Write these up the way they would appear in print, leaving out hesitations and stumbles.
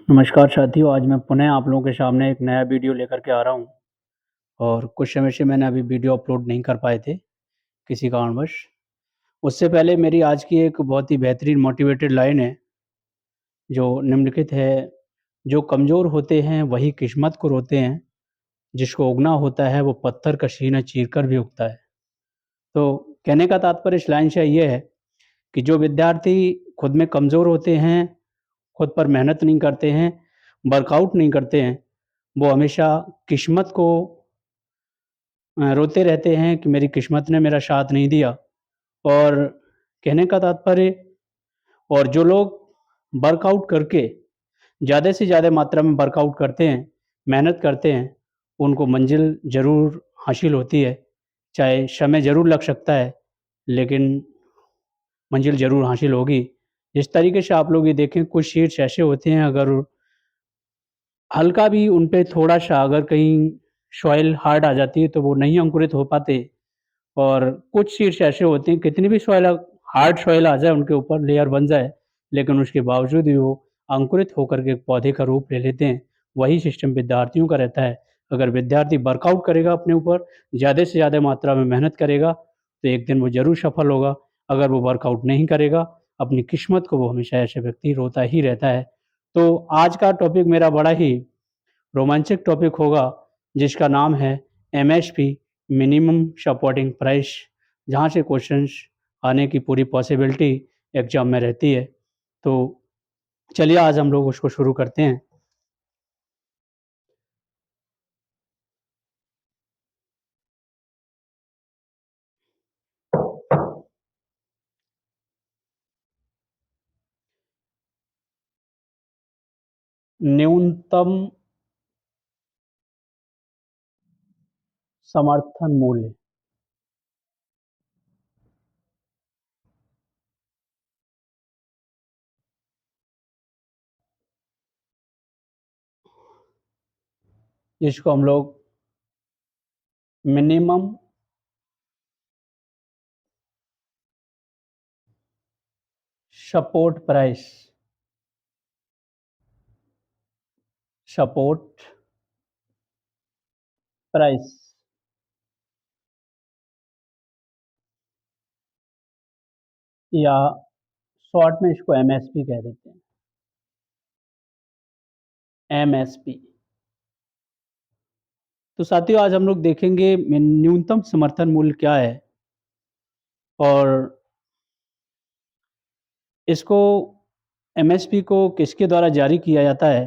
नमस्कार साथियों, आज मैं पुनः आप लोगों के सामने एक नया वीडियो लेकर के आ रहा हूँ और कुछ समय से मैंने अभी वीडियो अपलोड नहीं कर पाए थे, किसी कारणवश। उससे पहले मेरी आज की एक बहुत ही बेहतरीन मोटिवेटेड लाइन है, जो निम्नलिखित है, "जो कमज़ोर होते हैं वही किस्मत को रोते हैं, जिसको उगना होता है वो पत्थर का सीना चीर कर भी उगता है।" तो कहने का तात्पर्य इस लाइन से ये है कि जो विद्यार्थी खुद में कमज़ोर होते हैं, खुद पर मेहनत नहीं करते हैं, वर्कआउट नहीं करते हैं, वो हमेशा किस्मत को रोते रहते हैं कि मेरी किस्मत ने मेरा साथ नहीं दिया। और कहने का तात्पर्य और जो लोग वर्कआउट करके ज़्यादा से ज़्यादा मात्रा में वर्कआउट करते हैं, मेहनत करते हैं, उनको मंज़िल ज़रूर हासिल होती है। चाहे समय ज़रूर लग सकता है, लेकिन मंज़िल ज़रूर हासिल होगी। जिस तरीके से आप लोग ये देखें, कुछ सीड्स ऐसे होते हैं, अगर हल्का भी उन पे थोड़ा-सा अगर कहीं सॉइल हार्ड आ जाती है, तो वो नहीं अंकुरित हो पाते। और कुछ सीड्स ऐसे होते हैं, कितनी भी हार्ड सॉइल आ जाए उनके ऊपर, लेयर बन जाए, लेकिन उसके बावजूद भी वो अंकुरित होकर के एक पौधे का रूप ले लेते हैं। वही सिस्टम विद्यार्थियों का रहता है। अगर विद्यार्थी वर्कआउट करेगा अपने ऊपर, ज़्यादा से ज़्यादा मात्रा में मेहनत करेगा, तो एक दिन वो ज़रूर सफल होगा। अगर वो वर्कआउट नहीं करेगा, अपनी किस्मत को वो हमेशा ऐसे व्यक्ति रोता ही रहता है। तो आज का टॉपिक मेरा बड़ा ही रोमांचक टॉपिक होगा, जिसका नाम है एमएसपी, मिनिमम सपोर्टिंग प्राइस, जहाँ से क्वेश्चंस आने की पूरी पॉसिबिलिटी एग्ज़ाम में रहती है। तो चलिए आज हम लोग उसको शुरू करते हैं। न्यूनतम समर्थन मूल्य, जिसको हम लोग minimum support price, support price या शॉर्ट में इसको एमएसपी कह देते हैं। एमएसपी। तो साथियों, आज हम लोग देखेंगे न्यूनतम समर्थन मूल्य क्या है और इसको एमएसपी को किसके द्वारा जारी किया जाता है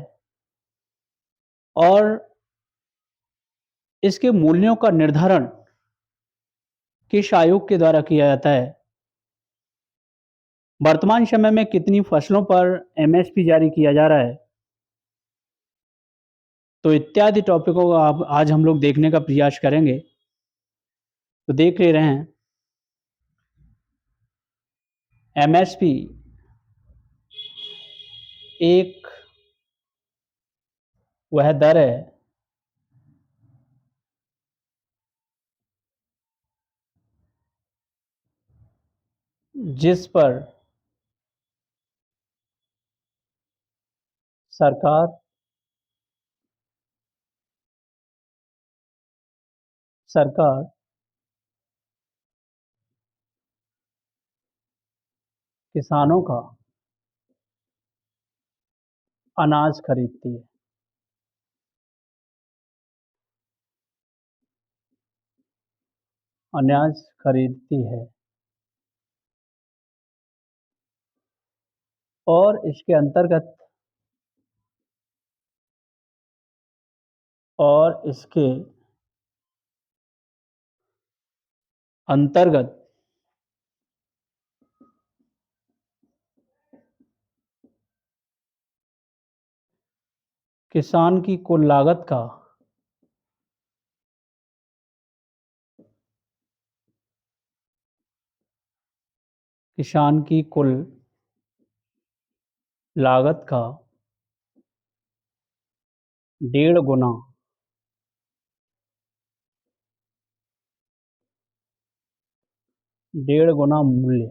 और इसके मूल्यों का निर्धारण किस आयोग के द्वारा किया जाता है। वर्तमान समय में कितनी फसलों पर एमएसपी जारी किया जा रहा है, तो इत्यादि टॉपिकों को आप आज हम लोग देखने का प्रयास करेंगे। तो देख ले रहे हैं, एमएसपी एक वह दर है जिस पर सरकार सरकार किसानों का अनाज खरीदती है। अनाज खरीदती है और इसके अंतर्गत किसान की कुल लागत का किसान की कुल लागत का 1.5 गुना 1.5 गुना मूल्य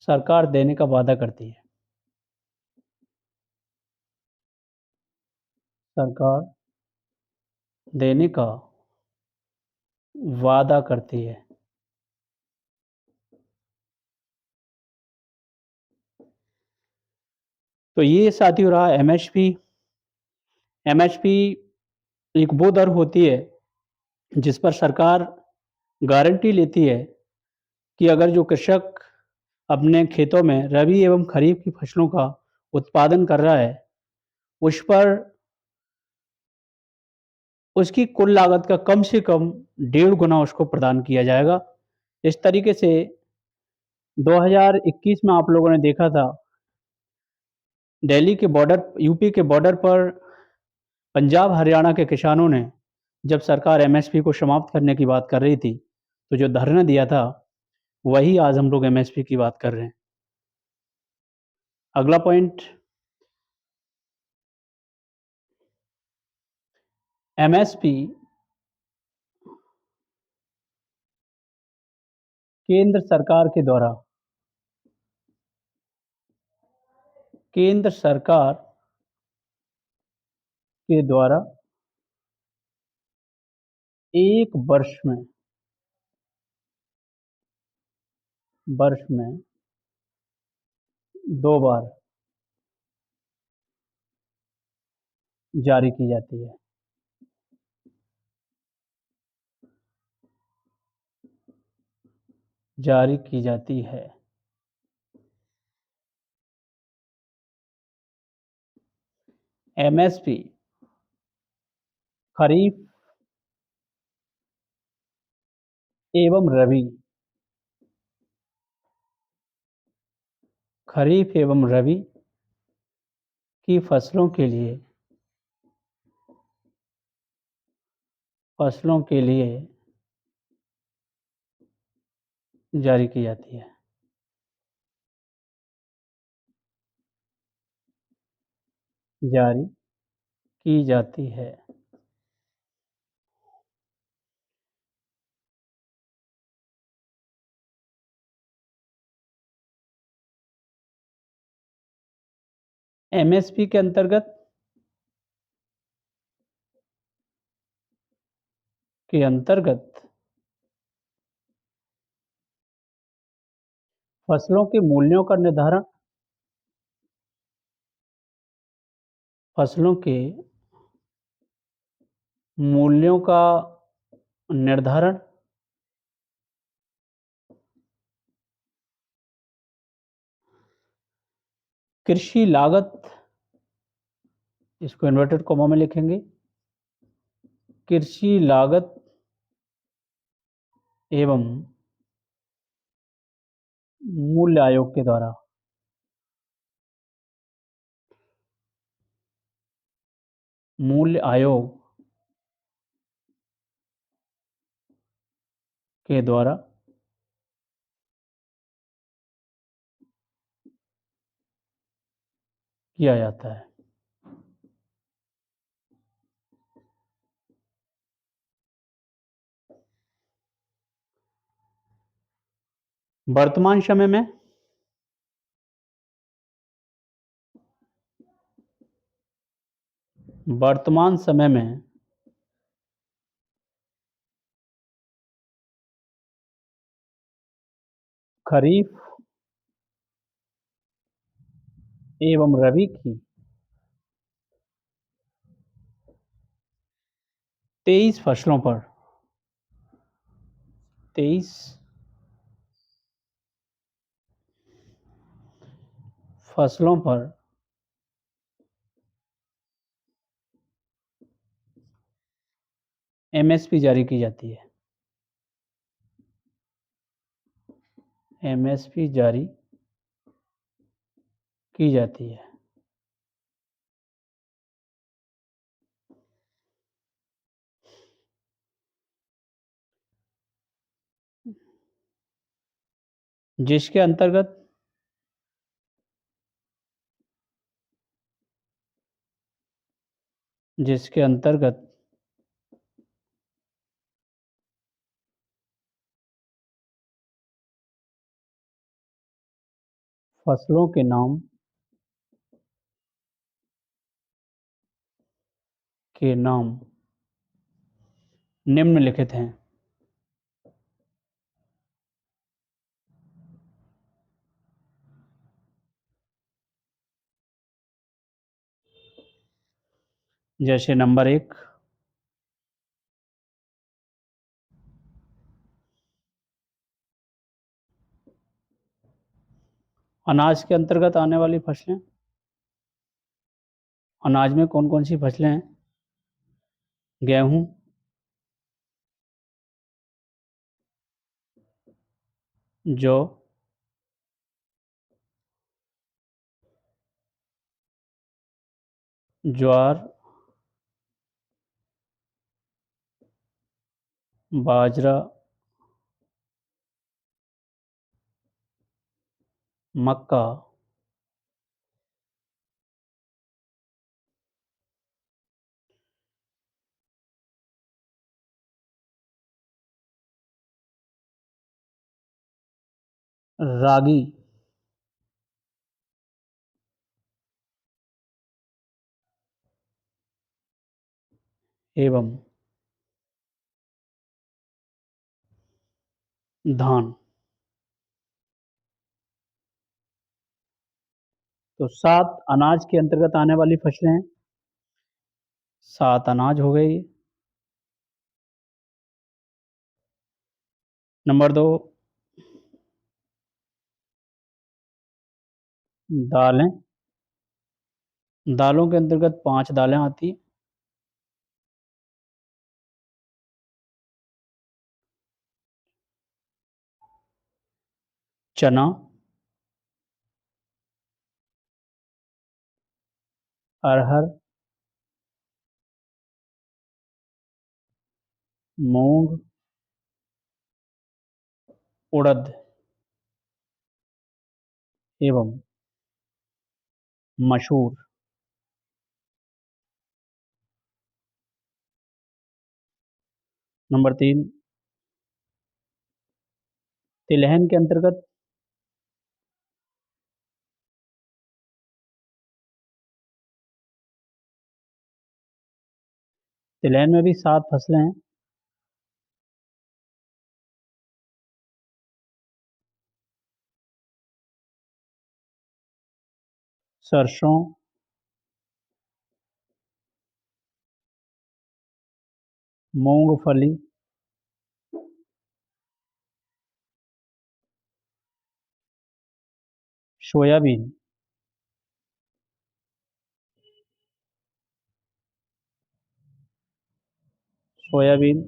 सरकार देने का वादा करती है। सरकार देने का वादा करती है। तो ये साथियों रहा एमएसपी। एमएसपी एक वो दर होती है जिस पर सरकार गारंटी लेती है कि अगर जो कृषक अपने खेतों में रबी एवं खरीफ की फसलों का उत्पादन कर रहा है, उस पर उसकी कुल लागत का कम से कम 1.5 गुना उसको प्रदान किया जाएगा। इस तरीके से 2021 में आप लोगों ने देखा था, दिल्ली के बॉर्डर यूपी के बॉर्डर पर पंजाब हरियाणा के किसानों ने जब सरकार एमएसपी को समाप्त करने की बात कर रही थी, तो जो धरना दिया था, वही आज हम लोग एमएसपी की बात कर रहे हैं। अगला पॉइंट, एमएसपी केंद्र सरकार के द्वारा केंद्र सरकार के द्वारा 1 वर्ष में 2 बार जारी की जाती है। जारी की जाती है। एमएसपी खरीफ एवं रबी खरीफ एवं रबी की फसलों के लिए जारी की जाती है। जारी की जाती है। एमएसपी के अंतर्गत फसलों के मूल्यों का निर्धारण फसलों के मूल्यों का निर्धारण कृषि लागत, इसको इन्वर्टेड कॉमा में लिखेंगे, कृषि लागत एवं मूल्य आयोग के द्वारा मूल्य आयोग के द्वारा किया जाता है। वर्तमान समय में वर्तमान समय में खरीफ एवं रबी की 23 फसलों पर 23 फसलों पर एमएसपी जारी की जाती है। एमएसपी जारी की जाती है। जिसके अंतर्गत जिसके अंतर्गत फसलों के नाम निम्नलिखित हैं। जैसे नंबर 1 अनाज के अंतर्गत आने वाली फसलें। अनाज में कौन कौन सी फसलें हैं? गेहूं, जौ, ज्वार, बाजरा, मक्का। रागी एवं धान। तो 7 अनाज के अंतर्गत आने वाली फसलें हैं। 7 अनाज हो गई। नंबर 2 दालें। दालों के अंतर्गत 5 दालें आती हैं। चना, अरहर, मूंग, उड़द एवं मसूर। नंबर 3 तिलहन के अंतर्गत तिलहन में भी 7 फसलें हैं। सरसों, मूंगफली, सोयाबीन, सोयाबीन,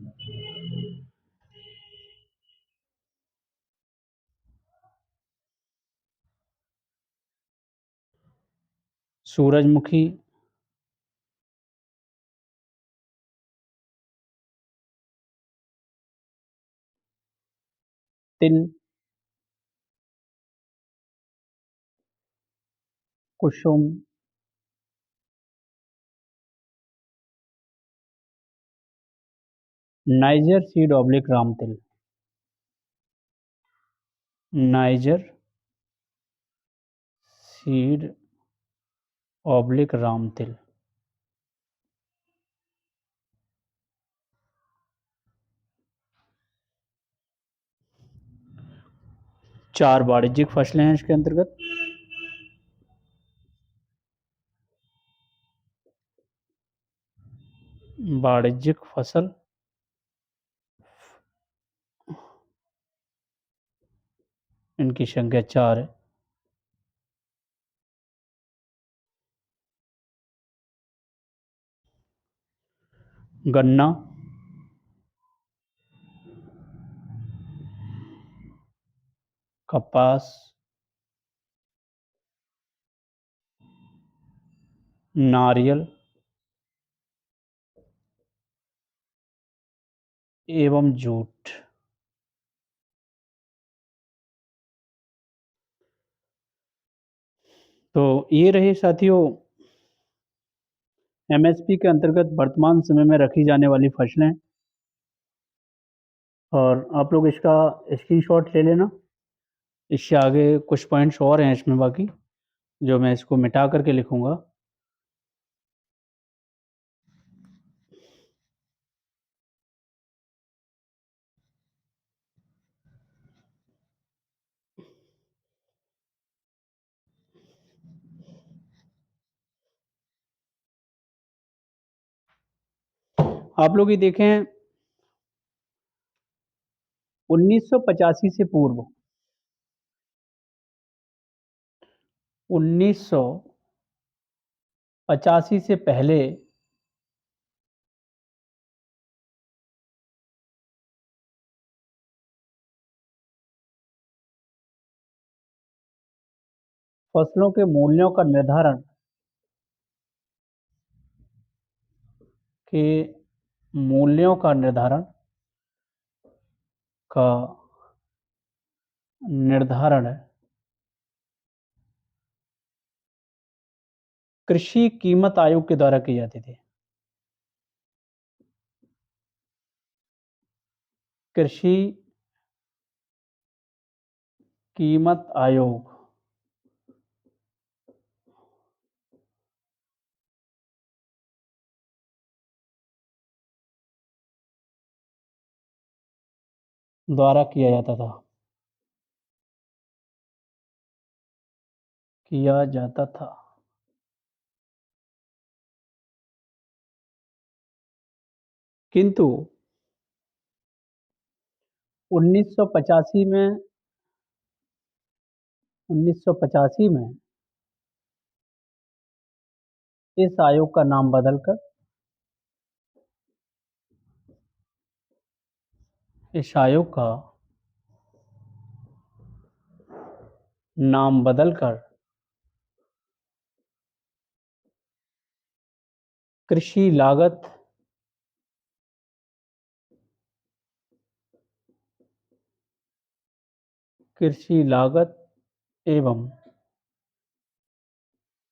सूरजमुखी, तिल, कुसुम, नाइजर सीड ऑब्लिक रामतिल। नाइजर सीड ऑब्लिक रामतिल। 4 वाणिज्यिक फसलें हैं इसके अंतर्गत। वाणिज्यिक फसल इनकी संख्या 4 है। गन्ना, कपास, नारियल एवं जूट। तो ये रही साथियों एमएसपी के अंतर्गत वर्तमान समय में रखी जाने वाली फसलें। और आप लोग इसका स्क्रीनशॉट ले लेना इससे आगे कुछ पॉइंट्स और हैं इसमें बाकी, जो मैं इसको मिटा करके लिखूँगा। आप लोग ये देखें 1985 से पूर्व 1985 से पहले फसलों के मूल्यों का निर्धारण के मूल्यों का का निर्धारण कृषि कीमत आयोग के द्वारा की जाती थी। कृषि कीमत आयोग द्वारा किया जाता था। किंतु 1985 में 1985 में इस आयोग का नाम बदलकर इस आयोग का नाम बदलकर कृषि लागत कृषि लागत एवं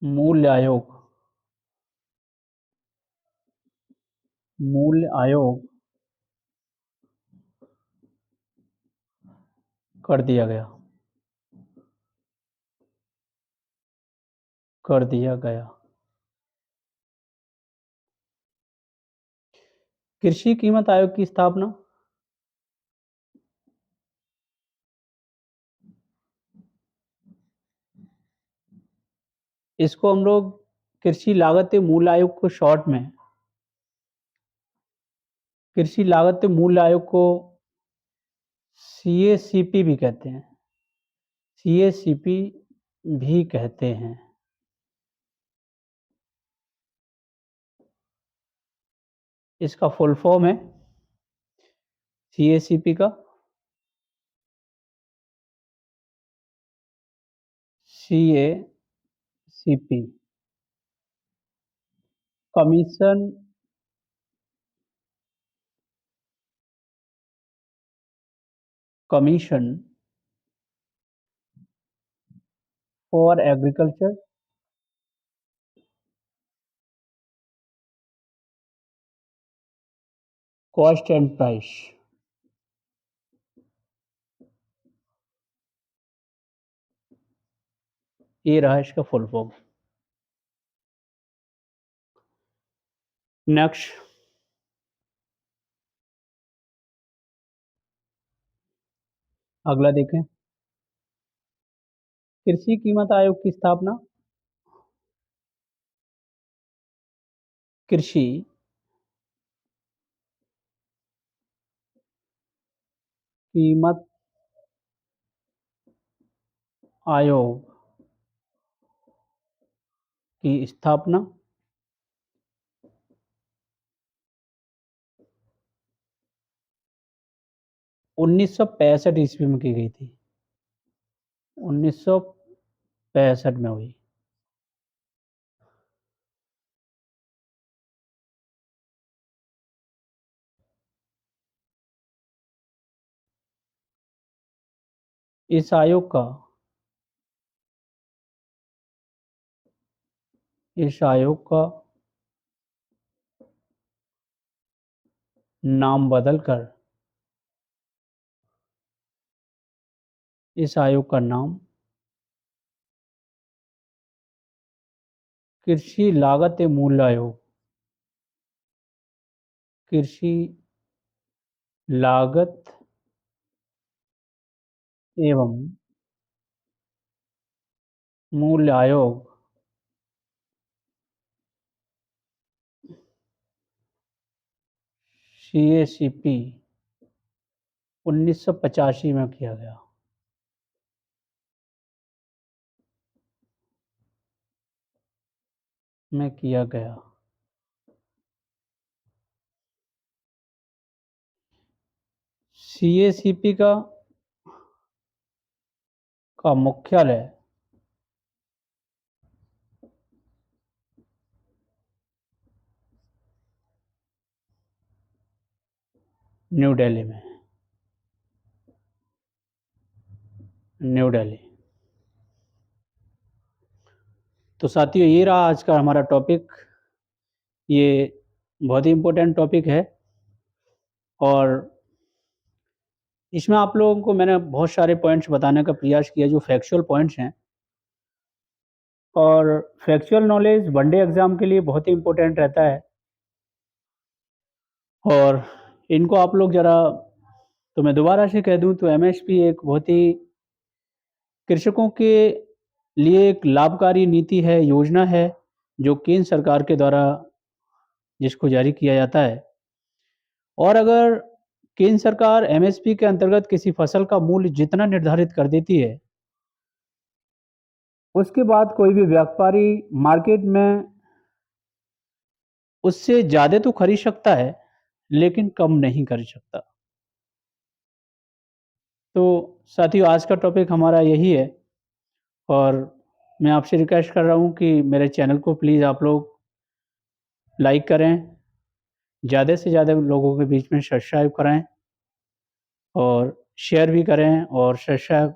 मूल्य आयोग कर दिया गया कर दिया गया। कृषि कीमत आयोग की स्थापना इसको हम लोग कृषि लागत मूल्य आयोग को शॉर्ट में कृषि लागत मूल्य आयोग को CACP भी कहते हैं। CACP भी कहते हैं। इसका फुल फॉर्म है CACP का CACP commission commission for agriculture cost and price. ये रहा इसका फुल फॉर्म। नेक्स्ट, अगला देखें। कृषि कीमत आयोग की स्थापना कृषि कीमत आयोग की स्थापना 1965 ईस्वी में की गई थी। 1965 में हुई। इस आयोग का नाम बदलकर इस आयोग का नाम कृषि लागत एवं मूल्य आयोग। कृषि लागत एवं मूल्य आयोग CACP 1985 में किया गया। CACP का मुख्यालय न्यू दिल्ली में। न्यू दिल्ली। तो साथियों, ये रहा आज का हमारा टॉपिक। ये बहुत ही इम्पोर्टेंट टॉपिक है और इसमें आप लोगों को मैंने बहुत सारे पॉइंट्स बताने का प्रयास किया जो फैक्चुअल पॉइंट्स हैं। और फैक्चुअल नॉलेज वनडे एग्ज़ाम के लिए बहुत ही इम्पोर्टेंट रहता है और इनको आप लोग ज़रा, तो मैं दोबारा से कह दूं तो MSP एक बहुत ही कृषकों के लिए एक लाभकारी नीति है, योजना है, जो केंद्र सरकार के द्वारा जिसको जारी किया जाता है। और अगर केंद्र सरकार MSP के अंतर्गत किसी फसल का मूल्य जितना निर्धारित कर देती है, उसके बाद कोई भी व्यापारी मार्केट में उससे ज़्यादा तो खरीद सकता है, लेकिन कम नहीं खरीद सकता। तो साथियों, आज का टॉपिक हमारा यही है और मैं आपसे रिक्वेस्ट कर रहा हूँ कि मेरे चैनल को प्लीज़ आप लोग लाइक करें, ज़्यादा से ज़्यादा लोगों के बीच में सब्सक्राइब कराएँ और शेयर भी करें और सब्सक्राइब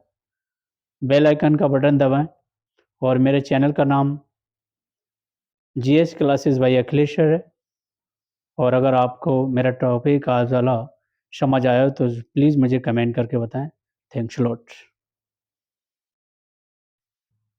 बेल आइकन का बटन दबाएँ। और मेरे चैनल का नाम GS क्लासेस बाय अखिलेश्वर है। और अगर आपको मेरा टॉपिक आज वाला समझ आया हो तो प्लीज़ मुझे कमेंट करके बताएँ। Thanks a lot.